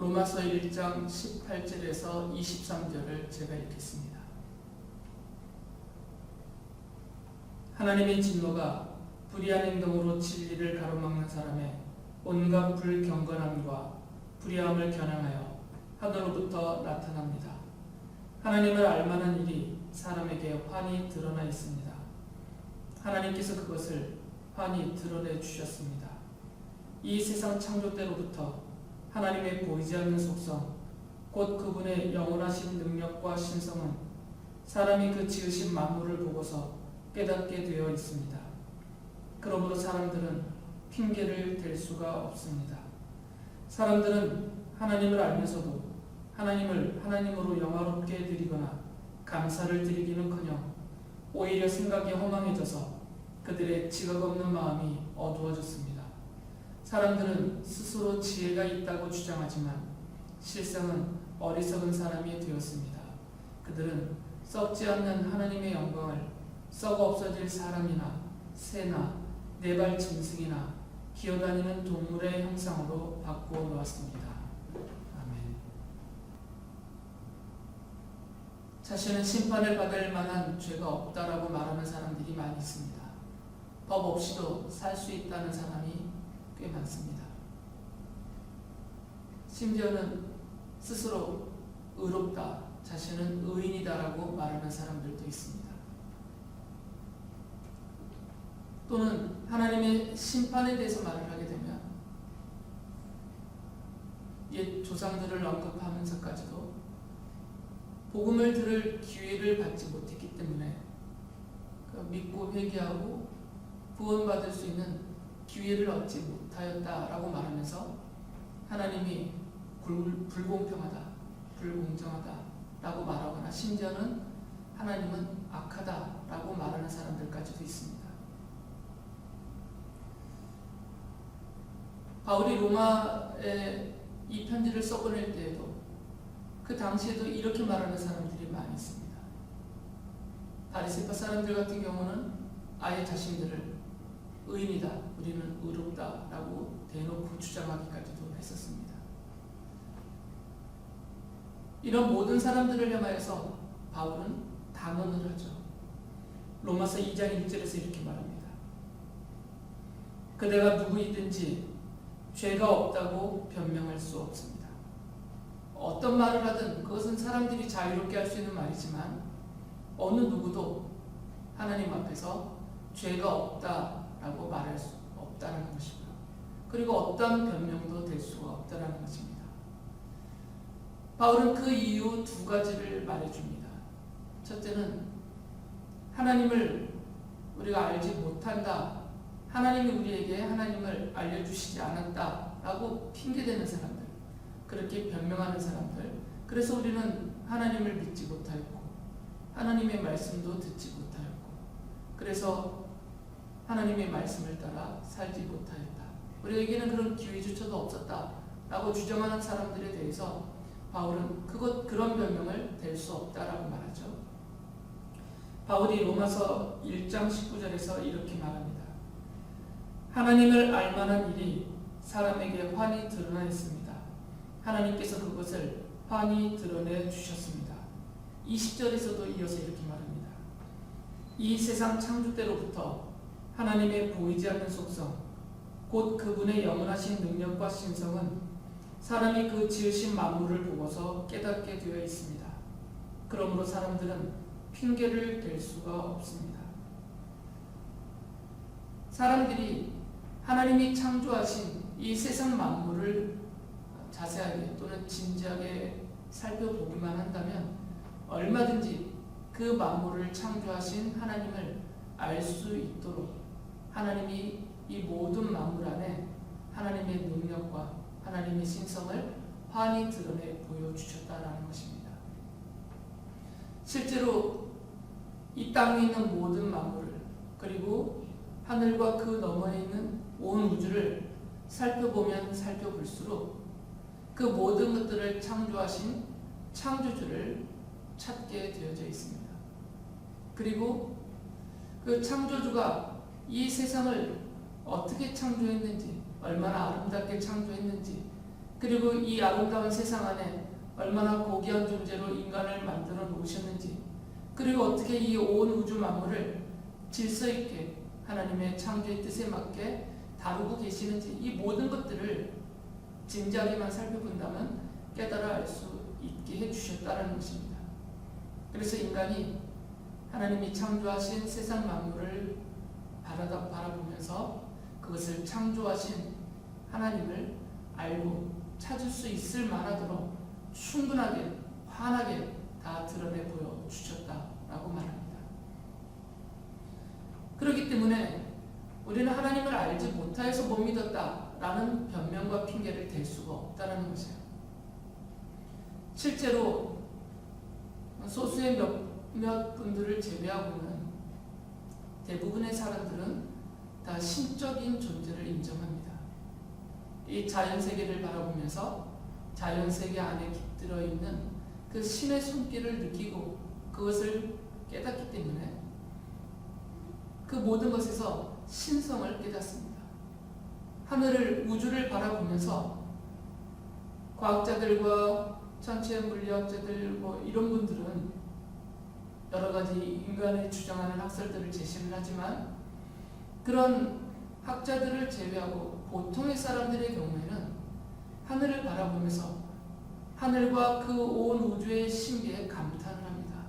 로마서 1장 18절에서 23절을 제가 읽겠습니다. 하나님의 진노가 불의한 행동으로 진리를 가로막는 사람의 온갖 불경건함과 불의함을 겨냥하여 하늘로부터 나타납니다. 하나님을 알만한 일이 사람에게 환히 드러나 있습니다. 하나님께서 그것을 환히 드러내 주셨습니다. 이 세상 창조 때로부터 하나님의 보이지 않는 속성, 곧 그분의 영원하신 능력과 신성은 사람이 그 지으신 만물을 보고서 깨닫게 되어 있습니다. 그러므로 사람들은 핑계를 댈 수가 없습니다. 사람들은 하나님을 알면서도 하나님을 하나님으로 영화롭게 드리거나 감사를 드리기는커녕 오히려 생각이 허망해져서 그들의 지각 없는 마음이 어두워졌습니다. 사람들은 스스로 지혜가 있다고 주장하지만 실상은 어리석은 사람이 되었습니다. 그들은 썩지 않는 하나님의 영광을 썩어 없어질 사람이나 새나 네발 짐승이나 기어다니는 동물의 형상으로 바꾸어 놓았습니다. 아멘. 자신은 심판을 받을 만한 죄가 없다라고 말하는 사람들이 많이 있습니다. 법 없이도 살 수 있다는 사람이 꽤 많습니다. 심지어는 스스로 의롭다, 자신은 의인이다라고 말하는 사람들도 있습니다. 또는 하나님의 심판에 대해서 말을 하게 되면 옛 조상들을 언급하면서까지도 복음을 들을 기회를 받지 못했기 때문에 믿고 회개하고 구원받을 수 있는 기회를 얻지 못하였다라고 말하면서 하나님이 불공평하다, 불공정하다라고 말하거나 심지어는 하나님은 악하다라고 말하는 사람들까지도 있습니다. 바울이 로마에 이 편지를 써보낼 때에도 그 당시에도 이렇게 말하는 사람들이 많이 있습니다. 바리새파 사람들 같은 경우는 아예 자신들을 의인이다, 우리는 의롭다라고 대놓고 주장하기까지도 했었습니다. 이런 모든 사람들을 향하여서 바울은 단언을 하죠. 로마서 2장 1절에서 이렇게 말합니다. 그대가 누구이든지 죄가 없다고 변명할 수 없습니다. 어떤 말을 하든 그것은 사람들이 자유롭게 할 수 있는 말이지만 어느 누구도 하나님 앞에서 죄가 없다라고 말할 수 없다는 것이고요. 그리고 어떤 변명도 될 수가 없다는 것입니다. 바울은 그 이유 두 가지를 말해줍니다. 첫째는 하나님을 우리가 알지 못한다, 하나님이 우리에게 하나님을 알려주시지 않았다라고 핑계대는 사람들, 그렇게 변명하는 사람들, 그래서 우리는 하나님을 믿지 못하였고 하나님의 말씀도 듣지 못하였고 그래서 하나님의 말씀을 따라 살지 못하였다, 우리에게는 그런 기회조차도 없었다라고 주장하는 사람들에 대해서 바울은 그런 변명을 댈 수 없다라고 말하죠. 바울이 로마서 1장 19절에서 이렇게 말합니다. 하나님을 알만한 일이 사람에게 환히 드러나 있습니다. 하나님께서 그것을 환히 드러내 주셨습니다. 20절에서도 이어서 이렇게 말합니다. 이 세상 창조 때로부터 하나님의 보이지 않는 속성, 곧 그분의 영원하신 능력과 신성은 사람이 그 지으신 만물을 보고서 깨닫게 되어 있습니다. 그러므로 사람들은 핑계를 댈 수가 없습니다. 사람들이 하나님이 창조하신 이 세상 만물을 자세하게 또는 진지하게 살펴보기만 한다면 얼마든지 그 만물을 창조하신 하나님을 알 수 있도록 하나님이 이 모든 만물 안에 하나님의 능력과 하나님의 신성을 환히 드러내 보여주셨다라는 것입니다. 실제로 이 땅에 있는 모든 만물을, 그리고 하늘과 그 너머에 있는 온 우주를 살펴보면 살펴볼수록 그 모든 것들을 창조하신 창조주를 찾게 되어져 있습니다. 그리고 그 창조주가 이 세상을 어떻게 창조했는지, 얼마나 아름답게 창조했는지 그리고 이 아름다운 세상 안에 얼마나 고귀한 존재로 인간을 만들어 놓으셨는지, 그리고 어떻게 이 온 우주 만물을 질서 있게 하나님의 창조의 뜻에 맞게 다루고 계시는지, 이 모든 것들을 진지하게만 살펴본다면 깨달아 알 수 있게 해주셨다는 것입니다. 그래서 인간이 하나님이 창조하신 세상 만물을 바라보면서 그것을 창조하신 하나님을 알고 찾을 수 있을 만하도록 충분하게 환하게 다 드러내 보여주셨다라고 말합니다. 그렇기 때문에 우리는 하나님을 알지 못하여서 못 믿었다라는 변명과 핑계를 댈 수가 없다는 것이에요. 실제로 소수의 몇몇 분들을 제외하고는 대부분의 사람들은 다 신적인 존재를 인정합니다. 이 자연세계를 바라보면서 자연세계 안에 깃들어 있는 그 신의 손길을 느끼고 그것을 깨닫기 때문에 그 모든 것에서 신성을 깨닫습니다. 하늘을, 우주를 바라보면서 과학자들과 천체 물리학자들 이런 분들은 여러 가지 인간이 주장하는 학설들을 제시를 하지만, 그런 학자들을 제외하고 보통의 사람들의 경우에는 하늘을 바라보면서 하늘과 그 온 우주의 신비에 감탄을 합니다.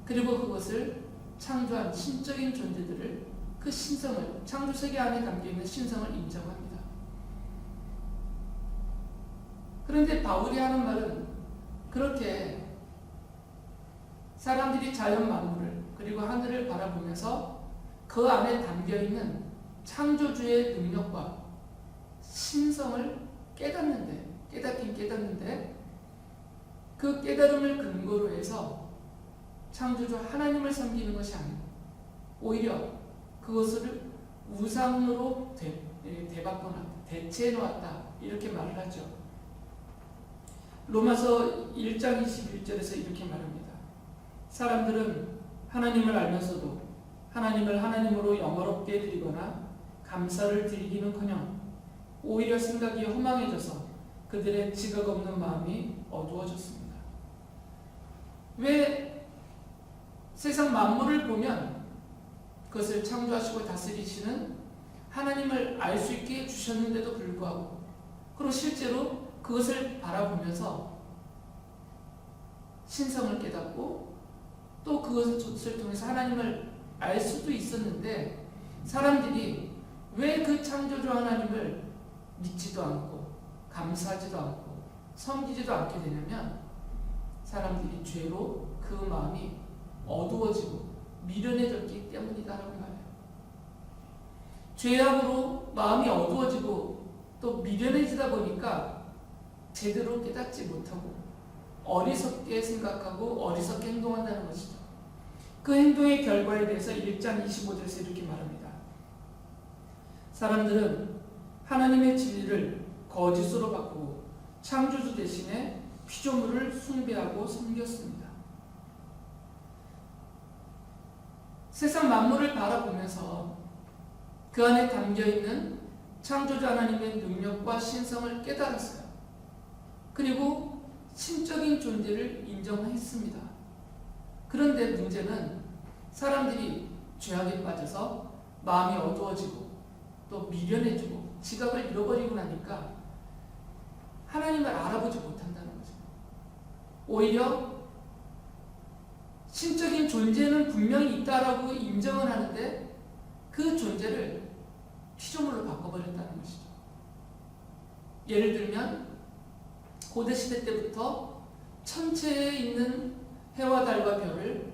그리고 그것을 창조한 신적인 존재들을, 그 신성을, 창조세계 안에 담겨있는 신성을 인정합니다. 그런데 바울이 하는 말은 그렇게 사람들이 자연 만물을 그리고 하늘을 바라보면서 그 안에 담겨있는 창조주의 능력과 신성을 깨닫긴 깨닫는데 그 깨달음을 근거로 해서 창조주 하나님을 섬기는 것이 아니고 오히려 그것을 우상으로 대체해 놓았다, 이렇게 말을 하죠. 로마서 1장 21절에서 이렇게 말합니다. 사람들은 하나님을 알면서도 하나님을 하나님으로 영어롭게 드리거나 감사를 드리기는커녕 오히려 생각이 허망해져서 그들의 지각 없는 마음이 어두워졌습니다. 왜 세상 만물을 보면 그것을 창조하시고 다스리시는 하나님을 알 수 있게 해주셨는데도 불구하고, 그리고 실제로 그것을 바라보면서 신성을 깨닫고 또 그것을 통해서 하나님을 알 수도 있었는데, 사람들이 왜 그 창조주 하나님을 믿지도 않고 감사하지도 않고 섬기지도 않게 되냐면, 사람들이 죄로 그 마음이 어두워지고 미련해졌기 때문이다라고 말해요. 죄악으로 마음이 어두워지고 또 미련해지다 보니까 제대로 깨닫지 못하고 어리석게 생각하고 어리석게 행동한다는 것이죠. 그 행동의 결과에 대해서 1장 25절에서 이렇게 말합니다. 사람들은 하나님의 진리를 거짓으로 바꾸고 창조주 대신에 피조물을 숭배하고 섬겼습니다. 세상 만물을 바라보면서 그 안에 담겨있는 창조주 하나님의 능력과 신성을 깨달았어요. 그리고 신적인 존재를 인정했습니다. 그런데 문제는 사람들이 죄악에 빠져서 마음이 어두워지고 또 미련해지고 지각을 잃어버리고 나니까 하나님을 알아보지 못한다는 거죠. 오히려 신적인 존재는 분명히 있다라고 인정을 하는데 그 존재를 피조물로 바꿔버렸다는 것이죠. 예를 들면 고대시대 때부터 천체에 있는 해와 달과 별을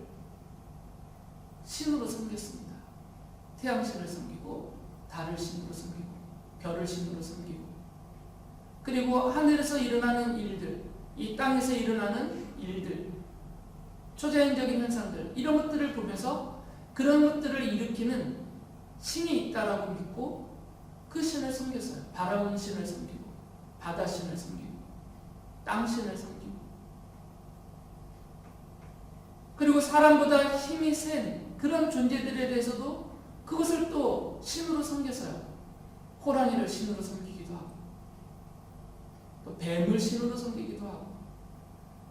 신으로 섬겼습니다. 태양신을 섬기고 달을 신으로 섬기고 별을 신으로 섬기고, 그리고 하늘에서 일어나는 일들, 이 땅에서 일어나는 일들, 초자연적인 현상들, 이런 것들을 보면서 그런 것들을 일으키는 신이 있다라고 믿고 그 신을 섬겼어요. 바람은 신을 섬기고 바다 신을 섬기고 땅 신을 섬기고, 그리고 사람보다 힘이 센 그런 존재들에 대해서도 그것을 또 신으로 섬겼어요. 호랑이를 신으로 섬기기도 하고, 또 뱀을 신으로 섬기기도 하고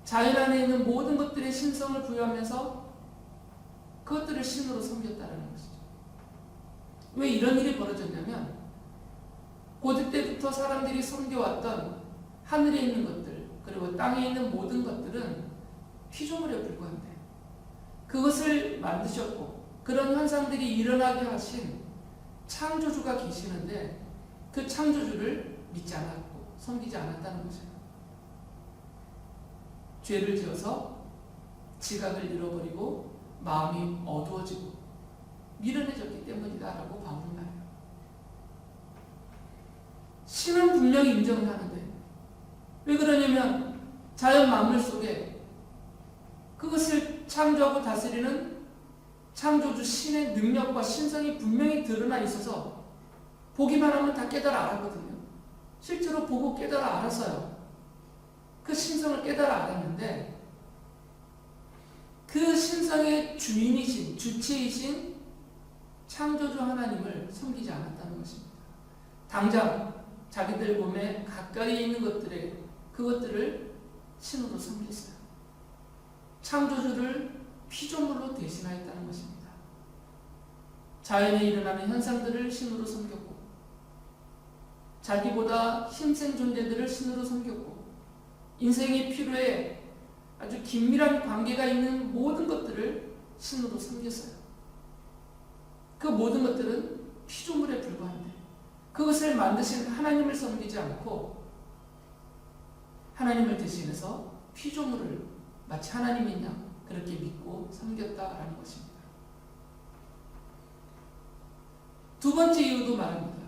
자연 안에 있는 모든 것들의 신성을 부여하면서 그것들을 신으로 섬겼다는 것이죠. 왜 이런 일이 벌어졌냐면 고대 때부터 사람들이 섬겨왔던 하늘에 있는 것들 그리고 땅에 있는 모든 것들은 피조물에 불과한데 그것을 만드셨고 그런 현상들이 일어나게 하신 창조주가 계시는데 그 창조주를 믿지 않았고 섬기지 않았다는 거죠. 죄를 지어서 지각을 잃어버리고 마음이 어두워지고 미련해졌기 때문이다라고 바울은 말해요. 신은 분명히 인정을 하는데 왜 그러냐면 자연 만물 속에 그것을 창조하고 다스리는 창조주 신의 능력과 신성이 분명히 드러나 있어서 보기만 하면 다 깨달아 알았거든요. 실제로 보고 깨달아 알았어요. 그 신성을 깨달아 알았는데 그 신성의 주인이신 주체이신 창조주 하나님을 섬기지 않았다는 것입니다. 당장 자기들 몸에 가까이 있는 그것들을 신으로 섬겼어요. 창조주를 피조물로 대신하였다는 것입니다. 자연에 일어나는 현상들을 신으로 섬겼고 자기보다 힘센 존재들을 신으로 섬겼고 인생의 필요에 아주 긴밀한 관계가 있는 모든 것들을 신으로 섬겼어요. 그 모든 것들은 피조물에 불과한데 그것을 만드신 하나님을 섬기지 않고 하나님을 대신해서 피조물을 마치 하나님이냐 그렇게 믿고 섬겼다라는 것입니다. 두 번째 이유도 말합니다.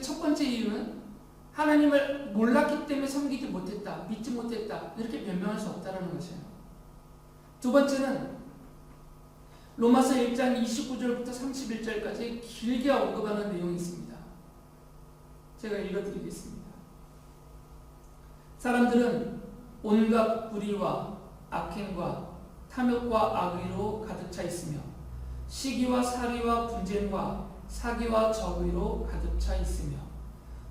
첫 번째 이유는 하나님을 몰랐기 때문에 섬기지 못했다, 믿지 못했다 이렇게 변명할 수 없다는 것이에요. 두 번째는 로마서 1장 29절부터 31절까지 길게 언급하는 내용이 있습니다. 제가 읽어드리겠습니다. 사람들은 온갖 불의와 악행과 탐욕과 악의로 가득 차 있으며 시기와 살이와 분쟁과 사기와 적의로 가득 차 있으며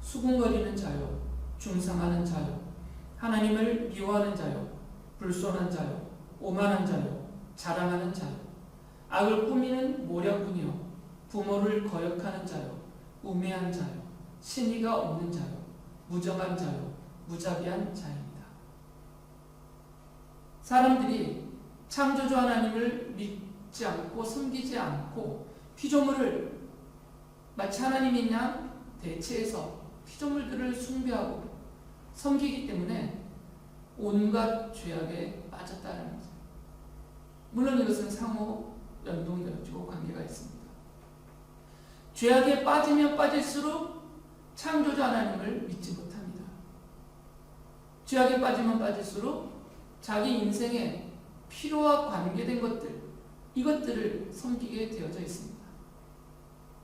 수군거리는 자요, 중상하는 자요, 하나님을 미워하는 자요, 불손한 자요, 오만한 자요, 자랑하는 자요, 악을 꾸미는 모략꾼이요, 부모를 거역하는 자요, 우매한 자요, 신의가 없는 자요, 무정한 자요, 무자비한 자입니다. 사람들이 창조주 하나님을 믿지 않고 섬기지 않고 피조물을 마치 하나님이냐 대체해서 피조물들을 숭배하고 섬기기 때문에 온갖 죄악에 빠졌다는 거죠. 물론 이것은 상호 연동되어지고 관계가 있습니다. 죄악에 빠지면 빠질수록 창조주 하나님을 믿지 못합니다. 죄악에 빠지면 빠질수록 자기 인생에 필요와 관계된 것들, 이것들을 섬기게 되어져 있습니다.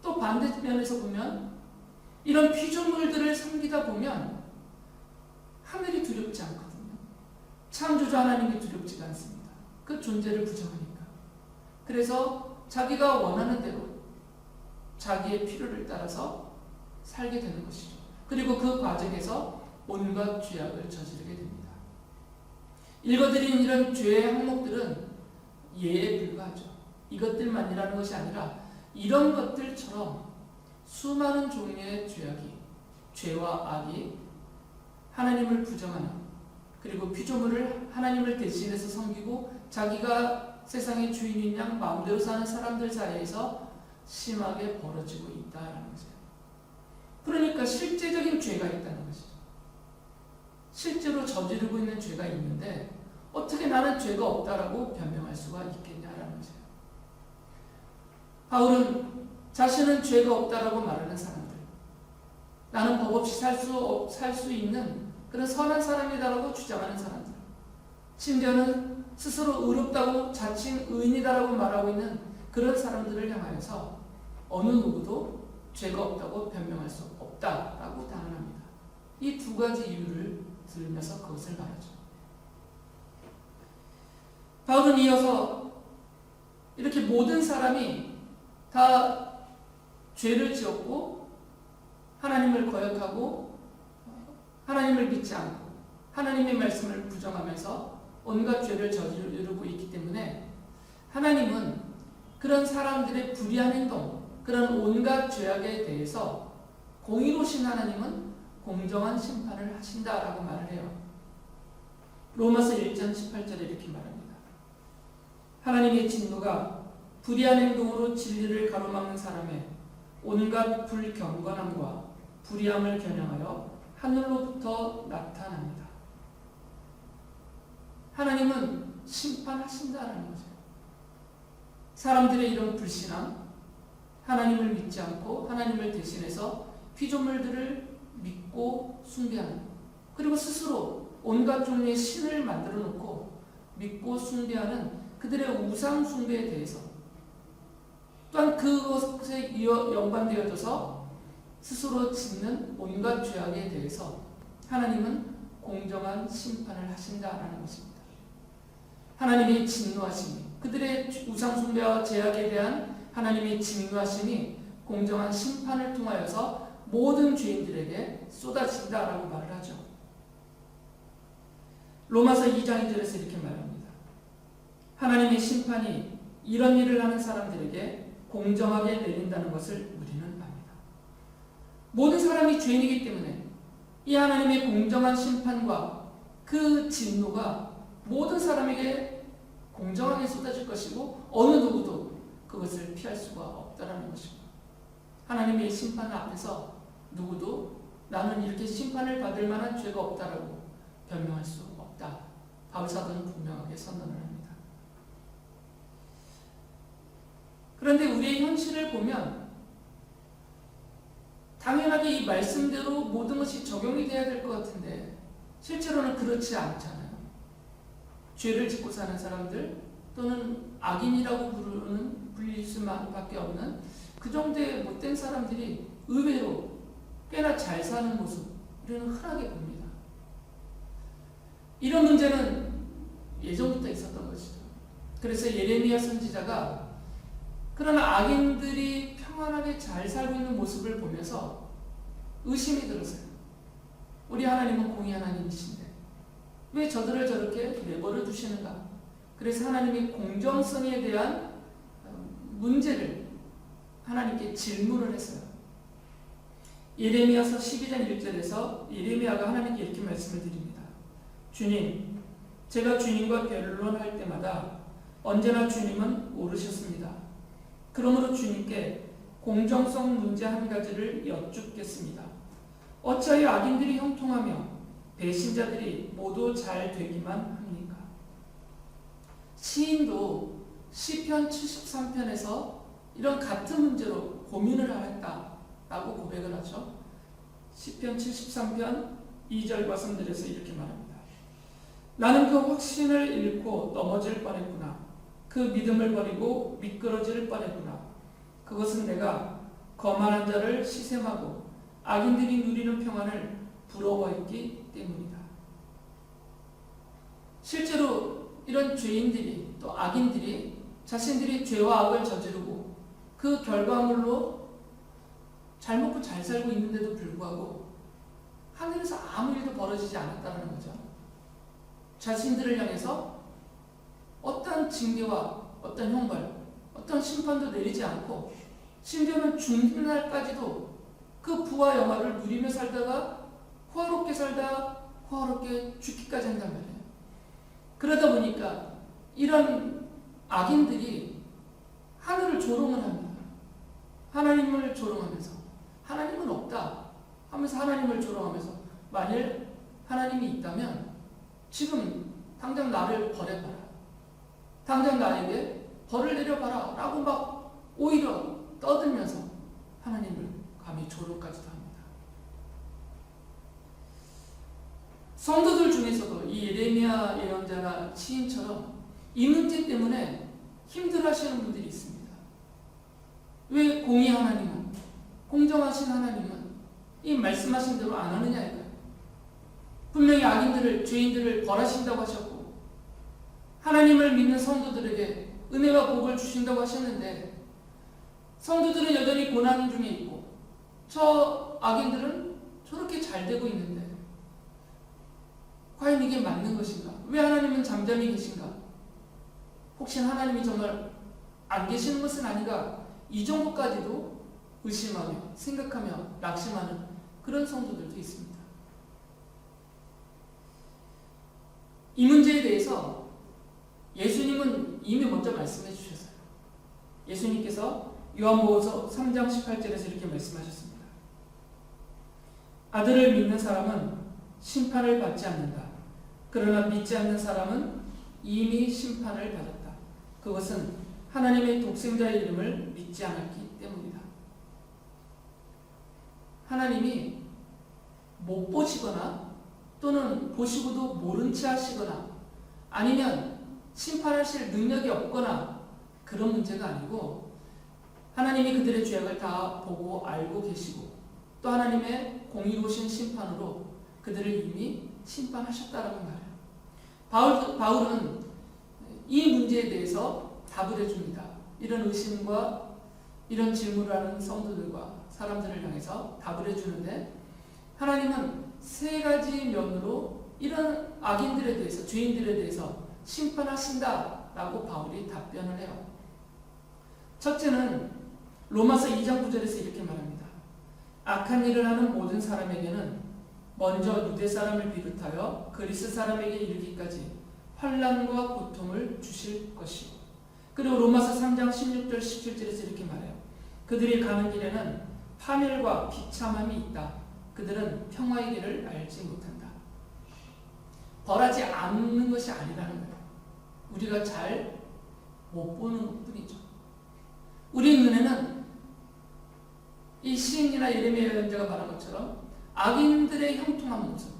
또 반대면에서 보면 이런 피조물들을 섬기다 보면 하늘이 두렵지 않거든요. 창조주 하나님이 두렵지가 않습니다. 그 존재를 부정하니까. 그래서 자기가 원하는 대로 자기의 필요를 따라서 살게 되는 것이죠. 그리고 그 과정에서 온갖 죄악을 저지르게 됩니다. 읽어드린 이런 죄의 항목들은 예에 불과하죠. 이것들만이라는 것이 아니라 이런 것들처럼 수많은 종류의 죄와 악이 하나님을 부정하는 그리고 피조물을 하나님을 대신해서 섬기고 자기가 세상의 주인인 양 마음대로 사는 사람들 사이에서 심하게 벌어지고 있다는 거죠. 그러니까 실제적인 죄가 있다는 것이죠. 실제로 저지르고 있는 죄가 있는데 어떻게 나는 죄가 없다라고 변명할 수가 있겠냐라는 거죠. 바울은 자신은 죄가 없다라고 말하는 사람들, 나는 법 없이 살 수 있는 그런 선한 사람이다라고 주장하는 사람들, 심지어는 스스로 의롭다고 자칭 의인이다라고 말하고 있는 그런 사람들을 향하여서 어느 누구도 죄가 없다고 변명할 수 없다라고 단언합니다. 이 두 가지 이유를 들으면서 그것을 말하죠. 바울은 이어서 이렇게 모든 사람이 다 죄를 지었고 하나님을 거역하고 하나님을 믿지 않고 하나님의 말씀을 부정하면서 온갖 죄를 저지르고 있기 때문에 하나님은 그런 사람들의 불의한 행동, 그런 온갖 죄악에 대해서 공의로우신 하나님은 공정한 심판을 하신다라고 말을 해요. 로마서 1장 18절에 이렇게 말합니다. 하나님의 진노가 불의한 행동으로 진리를 가로막는 사람의 온갖 불경건함과 불의함을 겨냥하여 하늘로부터 나타납니다. 하나님은 심판하신다라는 거죠. 사람들의 이런 불신앙, 하나님을 믿지 않고 하나님을 대신해서 피조물들을 믿고 숭배하는, 그리고 스스로 온갖 종류의 신을 만들어 놓고 믿고 숭배하는 그들의 우상 숭배에 대해서, 또한 그것에 연관되어져서 스스로 짓는 온갖 죄악에 대해서 하나님은 공정한 심판을 하신다라는 것입니다. 하나님의 진노하심이, 그들의 우상 숭배와 죄악에 대한 하나님의 진노하심이 공정한 심판을 통하여서 모든 죄인들에게 쏟아진다라고 말을 하죠. 로마서 2장 2절에서 이렇게 말합니다. 하나님의 심판이 이런 일을 하는 사람들에게 공정하게 내린다는 것을 우리는 압니다. 모든 사람이 죄인이기 때문에 이 하나님의 공정한 심판과 그 진노가 모든 사람에게 공정하게 쏟아질 것이고 어느 누구도 그것을 피할 수가 없다라는 것입니다. 하나님의 심판 앞에서 누구도 나는 이렇게 심판을 받을 만한 죄가 없다라고 변명할 수 없다. 바울사도는 분명하게 선언을 합니다. 그런데 우리의 현실을 보면 당연하게 이 말씀대로 모든 것이 적용이 돼야 될 것 같은데 실제로는 그렇지 않잖아요. 죄를 짓고 사는 사람들 또는 악인이라고 불릴 수밖에 없는 그 정도의 못된 사람들이 의외로 꽤나 잘 사는 모습 우리는 흔하게 봅니다. 이런 문제는 예전부터 있었던 것이죠. 그래서 예레미야 선지자가 그런 악인들이 평안하게 잘 살고 있는 모습을 보면서 의심이 들었어요. 우리 하나님은 공의 하나님이신데 왜 저들을 저렇게 내버려 두시는가? 그래서 하나님의 공정성에 대한 문제를 하나님께 질문을 했어요. 예레미야서 12장 1절에서 예레미야가 하나님께 이렇게 말씀을 드립니다. 주님, 제가 주님과 변론할 때마다 언제나 주님은 옳으셨습니다. 그러므로 주님께 공정성 문제 한 가지를 여쭙겠습니다. 어찌하여 악인들이 형통하며 배신자들이 모두 잘 되기만 합니까? 시인도 시편 73편에서 이런 같은 문제로 고민을 하였다라고 고백을 하죠. 시편 73편 2절과 3절에서 이렇게 말합니다. 나는 그 확신을 잃고 넘어질 뻔했구나. 그 믿음을 버리고 미끄러질 뻔했구나. 그것은 내가 거만한 자를 시샘하고 악인들이 누리는 평안을 부러워했기 때문이다. 실제로 이런 죄인들이 또 악인들이 자신들이 죄와 악을 저지르고 그 결과물로 잘 먹고 잘 살고 있는데도 불구하고 하늘에서 아무 일도 벌어지지 않았다는 거죠. 자신들을 향해서 어떤 징계와 어떤 형벌, 어떤 심판도 내리지 않고 심지어는 죽는 날까지도 그 부와 영화를 누리며 살다가 호화롭게 살다 호화롭게 죽기까지 한단 말이에요. 그러다 보니까 이런 악인들이 하늘을 조롱을 합니다. 하나님을 조롱하면서 하나님은 없다 하면서 하나님을 조롱하면서 만일 하나님이 있다면 지금 당장 나를 벌해봐라. 당장 나에게 벌을 내려봐라 라고 막 오히려 떠들면서 하나님을 감히 조롱까지도 합니다. 성도들 중에서도 이 예레미야 예언자나 시인처럼 이 문제 때문에 힘들어하시는 분들이 있습니다. 왜 공의 하나님은, 공정하신 하나님은 이 말씀하신 대로 안 하느냐니까요. 분명히 악인들을, 죄인들을 벌하신다고 하셨고 하나님을 믿는 성도들에게 은혜와 복을 주신다고 하셨는데 성도들은 여전히 고난 중에 있고 저 악인들은 저렇게 잘 되고 있는데 과연 이게 맞는 것인가? 왜 하나님은 잠잠히 계신가? 혹시 하나님이 정말 안 계시는 것은 아닌가? 이 정도까지도 의심하며 생각하며 낙심하는 그런 성도들도 있습니다. 이 문제에 대해서 예수님은 이미 먼저 말씀해 주셨어요. 예수님께서 요한복음 3장 18절에서 이렇게 말씀하셨습니다. 아들을 믿는 사람은 심판을 받지 않는다. 그러나 믿지 않는 사람은 이미 심판을 받았다. 그것은 하나님의 독생자의 이름을 믿지 않았기 때문이다. 하나님이 못 보시거나 또는 보시고도 모른 채 하시거나 아니면 심판하실 능력이 없거나 그런 문제가 아니고 하나님이 그들의 죄악을 다 보고 알고 계시고 또 하나님의 공의로우신 심판으로 그들을 이미 심판하셨다라고 말해요. 바울은 이 문제에 대해서 답을 해줍니다. 이런 의심과 이런 질문을 하는 성도들과 사람들을 향해서 답을 해주는데 하나님은 세 가지 면으로 이런 악인들에 대해서 죄인들에 대해서 심판하신다라고 바울이 답변을 해요. 첫째는 로마서 2장 9절에서 이렇게 말합니다. 악한 일을 하는 모든 사람에게는 먼저 유대 사람을 비롯하여 그리스 사람에게 이르기까지 환난과 고통을 주실 것이요. 그리고 로마서 3장 16절 17절에서 이렇게 말해요. 그들이 가는 길에는 파멸과 비참함이 있다. 그들은 평화의 길을 알지 못한다. 벌하지 않는 것이 아니라는 거예요. 우리가 잘 못 보는 뿐이죠. 우리 눈에는 이 시인이나 예레미야 예언자가 말한 것처럼 악인들의 형통한 모습,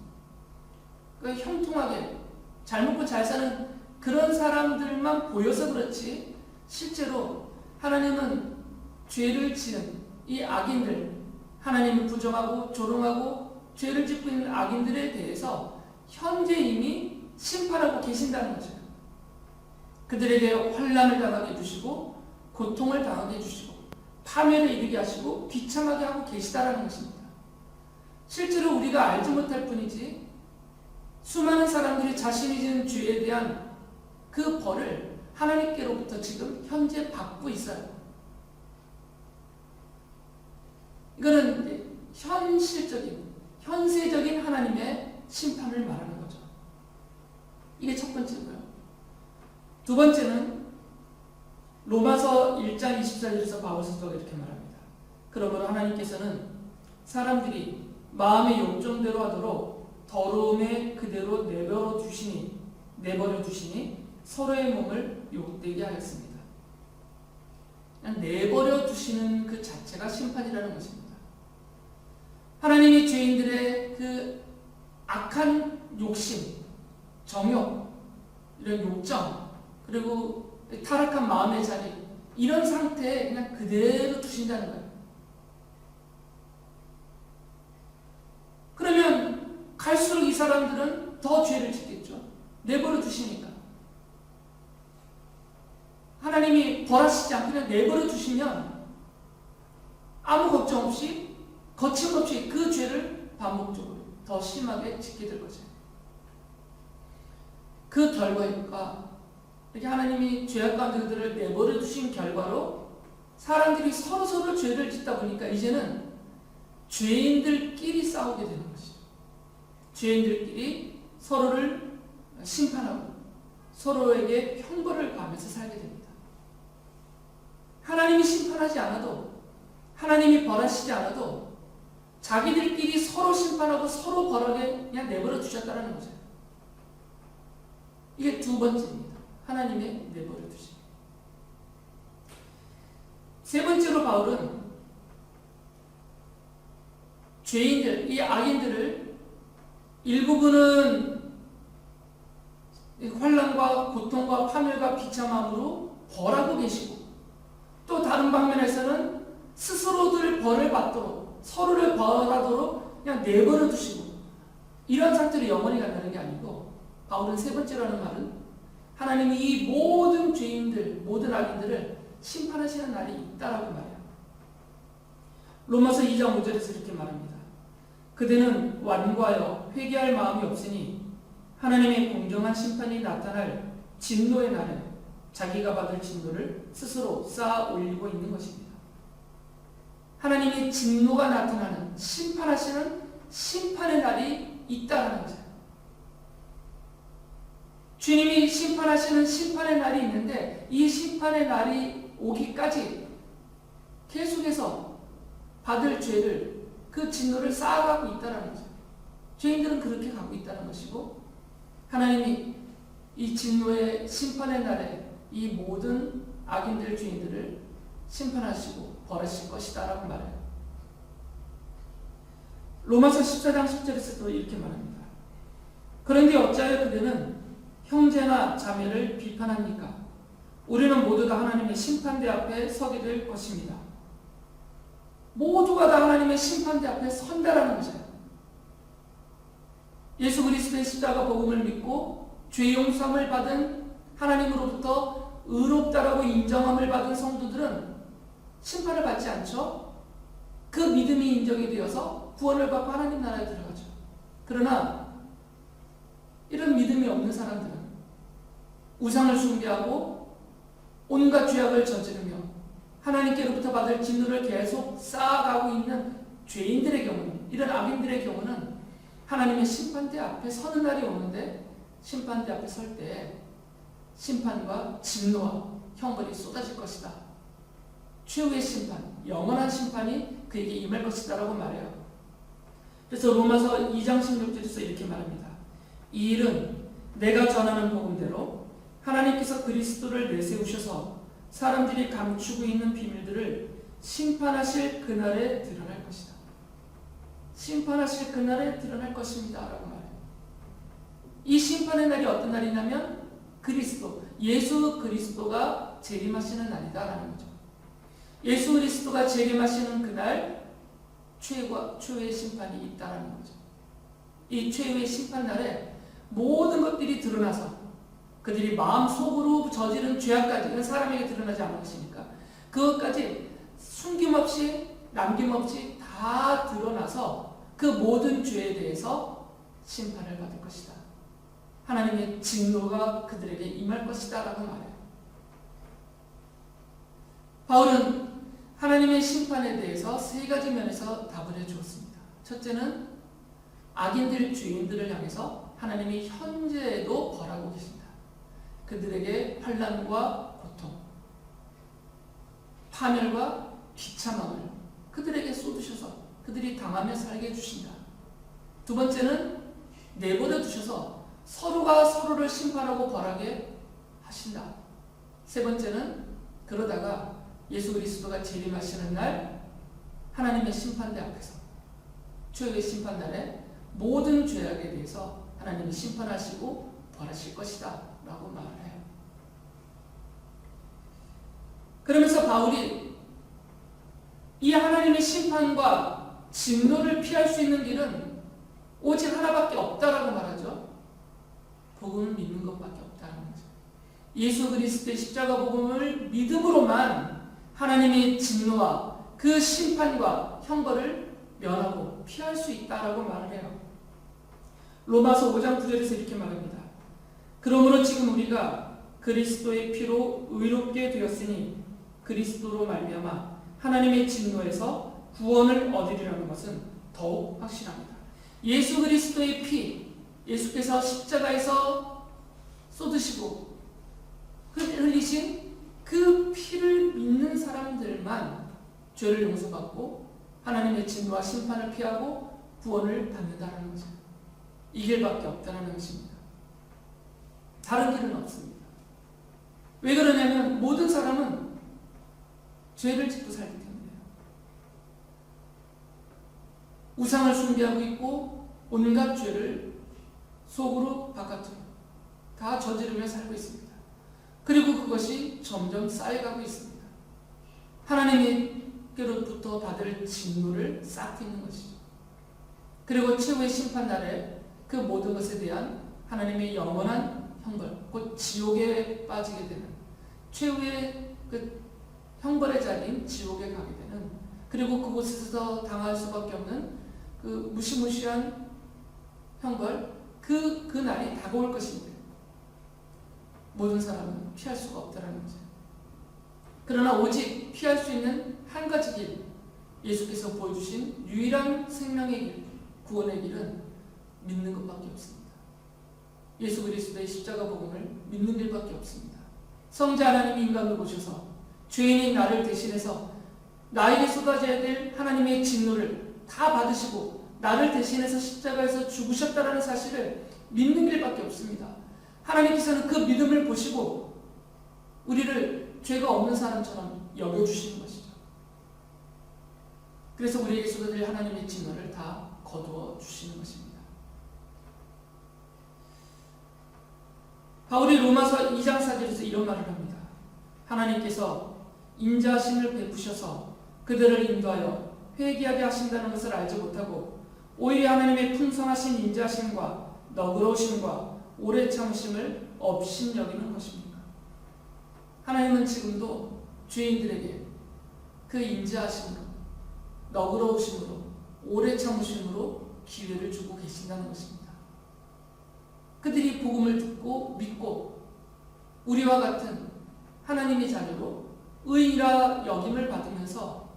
그 형통하게 잘 먹고 잘 사는 그런 사람들만 보여서 그렇지 실제로 하나님은 죄를 지은 이 악인들, 하나님을 부정하고 조롱하고 죄를 짓고 있는 악인들에 대해서 현재 이미 심판하고 계신다는 거죠. 그들에게 환난을 당하게 해주시고 고통을 당하게 해주시고 파멸에 이르게 하시고 비참하게 하고 계시다라는 것입니다. 실제로 우리가 알지 못할 뿐이지 수많은 사람들이 자신이 지은 죄에 대한 그 벌을 하나님께로부터 지금 현재 받고 있어요. 이거는 현실적인, 현세적인 하나님의 심판을 말하는 거죠. 이게 첫 번째고요. 두 번째는 로마서 1장 24절에서 바울 사도가 이렇게 말합니다. 그러므로 하나님께서는 사람들이 마음의 욕정대로 하도록 더러움에 그대로 내버려 두시니 서로의 몸을 욕되게 하였습니다. 그냥 내버려 두시는 그 자체가 심판이라는 것입니다. 하나님이 죄인들의 그 악한 욕심, 정욕, 이런 욕정, 그리고 타락한 마음의 자리, 이런 상태에 그냥 그대로 두신다는 거예요. 그러면 갈수록 이 사람들은 더 죄를 짓겠죠. 내버려 두시니까. 하나님이 벌하시지 않고 그냥 내버려 두시면 아무 걱정 없이 거침없이 그 죄를 반복적으로 더 심하게 짓게 될 거죠. 그 결과가 이렇게 하나님이 죄악 가운데 그들을 내버려 두신 결과로 사람들이 서로 죄를 짓다 보니까 이제는 죄인들끼리 싸우게 되는 것이죠. 죄인들끼리 서로를 심판하고 서로에게 형벌을 가하면서 살게 됩니다. 하나님이 심판하지 않아도, 하나님이 벌하시지 않아도 자기들끼리 서로 심판하고 서로 벌하게 그냥 내버려 두셨다는 거죠. 이게 두 번째입니다. 하나님의 내버려 두심. 세 번째로 바울은 죄인들, 이 악인들을 일부분은 환난과 고통과 파멸과 비참함으로 벌하고 계시고 또 다른 방면에서는 스스로들 벌을 받도록 서로를 벌하도록 그냥 내버려 두시고 이런 상태로 영원히 간다는 게 아니고 바울은 세 번째로 하는 말은 하나님이 이 모든 죄인들, 모든 악인들을 심판하시는 날이 있다라고 말해요. 로마서 2장 5절에서 이렇게 말합니다. 그대는 완고하여 회개할 마음이 없으니 하나님의 공정한 심판이 나타날 진노의 날에 자기가 받을 진노를 스스로 쌓아 올리고 있는 것입니다. 하나님의 진노가 나타나는 심판하시는 심판의 날이 있다는 거죠. 주님이 심판하시는 심판의 날이 있는데 이 심판의 날이 오기까지 계속해서 받을 죄를 그 진노를 쌓아가고 있다는 거죠. 죄인들은 그렇게 가고 있다는 것이고 하나님이 이 진노의 심판의 날에 이 모든 악인들 죄인들을 심판하시고 벌하실 것이다 라고 말해요. 로마서 14장 10절에서 또 이렇게 말합니다. 그런데 어찌하여 그대는 형제나 자매를 비판합니까? 우리는 모두 다 하나님의 심판대 앞에 서게 될 것입니다. 모두가 다 하나님의 심판대 앞에 선다라는 거죠. 예수 그리스도의 십자가 복음을 믿고 죄 용서함을 받은 하나님으로부터 의롭다라고 인정함을 받은 성도들은 심판을 받지 않죠. 그 믿음이 인정이 되어서 구원을 받고 하나님 나라에 들어가죠. 그러나 이런 믿음이 없는 사람들은 우상을 숭배하고 온갖 죄악을 저지르며 하나님께로부터 받을 진노를 계속 쌓아가고 있는 죄인들의 경우는, 이런 악인들의 경우는 하나님의 심판대 앞에 서는 날이 오는데 심판대 앞에 설 때 심판과 진노와 형벌이 쏟아질 것이다. 최후의 심판, 영원한 심판이 그에게 임할 것이다 라고 말해요. 그래서 로마서 2장 16절에서 이렇게 말합니다. 이 일은 내가 전하는 복음대로 하나님께서 그리스도를 내세우셔서 사람들이 감추고 있는 비밀들을 심판하실 그날에 드러날 것이다. 심판하실 그날에 드러날 것입니다 라고 말해요. 이 심판의 날이 어떤 날이냐면 그리스도, 예수 그리스도가 재림하시는 날이다 라는 거죠. 예수 그리스도가 재림하시는 그날 최후의 심판이 있다라는 거죠. 이 최후의 심판 날에 모든 것들이 드러나서 그들이 마음속으로 저지른 죄악까지, 그건 사람에게 드러나지 않을 것이니까 그것까지 숨김없이 남김없이 다 드러나서 그 모든 죄에 대해서 심판을 받을 것이다. 하나님의 진노가 그들에게 임할 것이다 라고 말해요. 바울은 하나님의 심판에 대해서 세 가지 면에서 답을 해주었습니다. 첫째는 악인들, 죄인들을 향해서 하나님이 현재에도 벌하고 계신다. 그들에게 환난과 고통, 파멸과 비참함을 그들에게 쏟으셔서 그들이 당하며 살게 해주신다. 두 번째는 내버려 두셔서 서로가 서로를 심판하고 벌하게 하신다. 세 번째는 그러다가 예수 그리스도가 재림하시는 날 하나님의 심판대 앞에서 최후의 심판날에 모든 죄악에 대해서 하나님이 심판하시고 벌하실 것이다 라고 말을 해요. 그러면서 바울이 이 하나님의 심판과 진노를 피할 수 있는 길은 오직 하나밖에 없다라고 말하죠. 복음을 믿는 것밖에 없다는 거죠. 예수 그리스도의 십자가 복음을 믿음으로만 하나님의 진노와 그 심판과 형벌을 면하고 피할 수 있다라고 말을 해요. 로마서 5장 9절에서 이렇게 말합니다. 그러므로 지금 우리가 그리스도의 피로 의롭게 되었으니 그리스도로 말미암아 하나님의 진노에서 구원을 얻으리라는 것은 더욱 확실합니다. 예수 그리스도의 피, 예수께서 십자가에서 쏟으시고 흘리신 그 피를 믿는 사람들만 죄를 용서받고 하나님의 진노와 심판을 피하고 구원을 받는다는 거죠. 이 길밖에 없다는 것입니다. 다른 길은 없습니다. 왜 그러냐면 모든 사람은 죄를 짓고 살기 때문이에요. 우상을 숭배하고 있고 온갖 죄를 속으로 바깥으로 다 저지르며 살고 있습니다. 그리고 그것이 점점 쌓여가고 있습니다. 하나님께로부터 받을 진노를 쌓고 있는 것이죠. 그리고 최후의 심판날에 그 모든 것에 대한 하나님의 영원한 형벌, 곧 지옥에 빠지게 되는 최후의 그 형벌의 자리인 지옥에 가게 되는, 그리고 그곳에서 당할 수밖에 없는 그 무시무시한 형벌, 그 날이 다가올 것인데 모든 사람은 피할 수가 없다는 거죠. 그러나 오직 피할 수 있는 한 가지 길, 예수께서 보여주신 유일한 생명의 길, 구원의 길은 믿는 것밖에 없습니다. 예수 그리스도의 십자가 복음을 믿는 길밖에 없습니다. 성자 하나님이 인간으로 오셔서 죄인인 나를 대신해서 나에게 쏟아져야 될 하나님의 진노를 다 받으시고 나를 대신해서 십자가에서 죽으셨다는 사실을 믿는 길밖에 없습니다. 하나님께서는 그 믿음을 보시고 우리를 죄가 없는 사람처럼 여겨주시는 것이죠. 그래서 우리에게 쏟아질 하나님의 진노를 다 거두어 주시는 것입니다. 바울이 로마서 2장 4절에서 이런 말을 합니다. 하나님께서 인자하심을 베푸셔서 그들을 인도하여 회개하게 하신다는 것을 알지 못하고 오히려 하나님의 풍성하신 인자하심과 너그러우심과 오래 참으심을 업신여기는 것입니다. 하나님은 지금도 죄인들에게 그 인자하심으로 너그러우심으로 오래 참으심으로 기회를 주고 계신다는 것입니다. 그들이 복음을 듣고 믿고 우리와 같은 하나님의 자녀로 의인이라 여김을 받으면서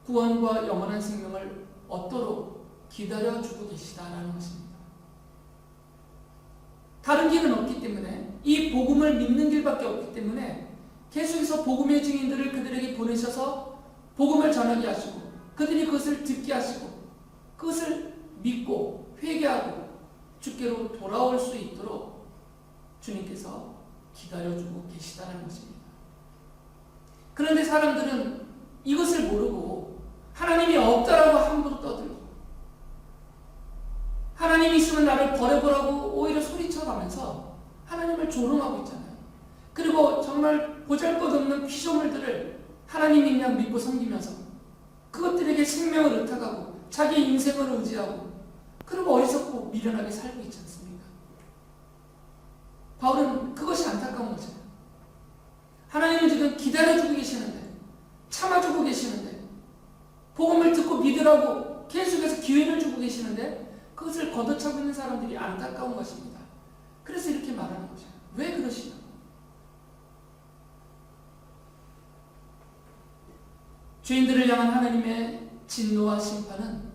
구원과 영원한 생명을 얻도록 기다려주고 계시다라는 것입니다. 다른 길은 없기 때문에 이 복음을 믿는 길밖에 없기 때문에 계속해서 복음의 증인들을 그들에게 보내셔서 복음을 전하게 하시고 그들이 그것을 듣게 하시고 그것을 믿고 회개하고 주께로 돌아올 수 있도록 주님께서 기다려주고 계시다는 것입니다. 그런데 사람들은 이것을 모르고 하나님이 없다라고 함부로 떠들고 하나님이 있으면 나를 버려보라고 오히려 소리쳐가면서 하나님을 조롱하고 있잖아요. 그리고 정말 보잘것없는 피조물들을 하나님인 양 믿고 섬기면서 그것들에게 생명을 의탁하고 자기 인생을 의지하고 그리고 어리석고 미련하게 살고 있지 않습니까? 바울은 그것이 안타까운 거죠. 하나님은 지금 기다려주고 계시는데 참아주고 계시는데 복음을 듣고 믿으라고 계속해서 기회를 주고 계시는데 그것을 걷어차고 있는 사람들이 안타까운 것입니다. 그래서 이렇게 말하는 거죠. 왜 그러시나? 죄인들을 향한 하나님의 진노와 심판은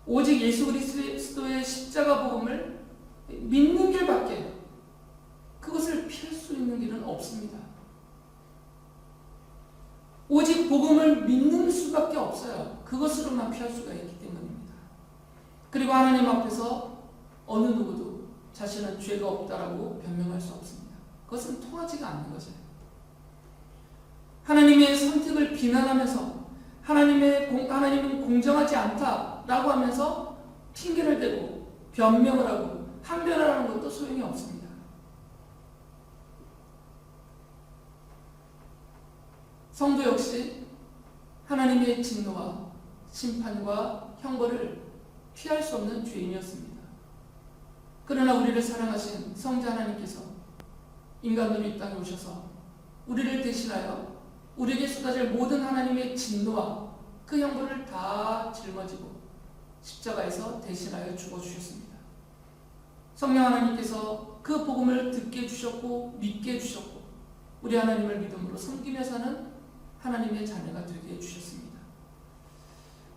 오직 예수 그리스도의 십자가 복음을 믿는 길밖에 그것을 피할 수 있는 길은 없습니다. 오직 복음을 믿는 수밖에 없어요. 그것으로만 피할 수가 있기 때문입니다. 그리고 하나님 앞에서 어느 누구도 자신은 죄가 없다라고 변명할 수 없습니다. 그것은 통하지가 않는 것이에요. 하나님의 선택을 비난하면서 하나님은 공정하지 않다라고 하면서 핑계를 대고 변명을 하고 항변을 하는 것도 소용이 없습니다. 성도 역시 하나님의 진노와 심판과 형벌을 피할 수 없는 죄인이었습니다. 그러나 우리를 사랑하신 성자 하나님께서 인간으로 이 땅에 오셔서 우리를 대신하여 우리에게 쏟아질 모든 하나님의 진노와 그 형벌을 다 짊어지고 십자가에서 대신하여 죽어주셨습니다. 성령 하나님께서 그 복음을 듣게 해주셨고 믿게 해주셨고 우리 하나님을 믿음으로 섬기며 사는 하나님의 자녀가 되게 해주셨습니다.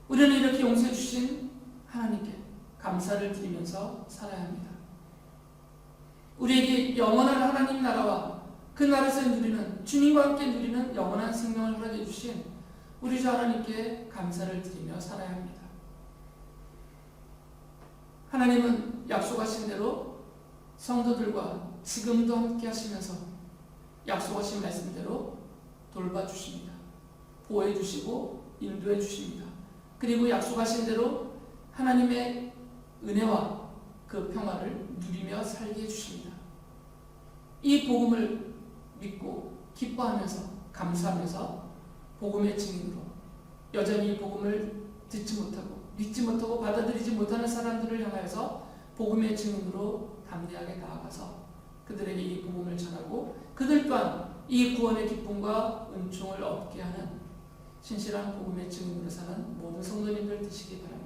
우리는 이렇게 용서해 주신 하나님께 감사를 드리면서 살아야 합니다. 우리에게 영원한 하나님 나라와 그 나라에서 누리는 주님과 함께 누리는 영원한 생명을 허락해 주신 우리 주 하나님께 감사를 드리며 살아야 합니다. 하나님은 약속하신 대로 성도들과 지금도 함께 하시면서 약속하신 말씀대로 돌봐주십니다. 보호해 주시고 인도해 주십니다. 그리고 약속하신 대로 하나님의 은혜와 그 평화를 누리며 살게 해주십니다. 이 복음을 믿고 기뻐하면서 감사하면서 복음의 증인으로 여전히 이 복음을 듣지 못하고 믿지 못하고 받아들이지 못하는 사람들을 향하여서 복음의 증인으로 담대하게 나아가서 그들에게 이 복음을 전하고 그들 또한 이 구원의 기쁨과 은총을 얻게 하는 신실한 복음의 증인으로 사는 모든 성도님들 되시기 바랍니다.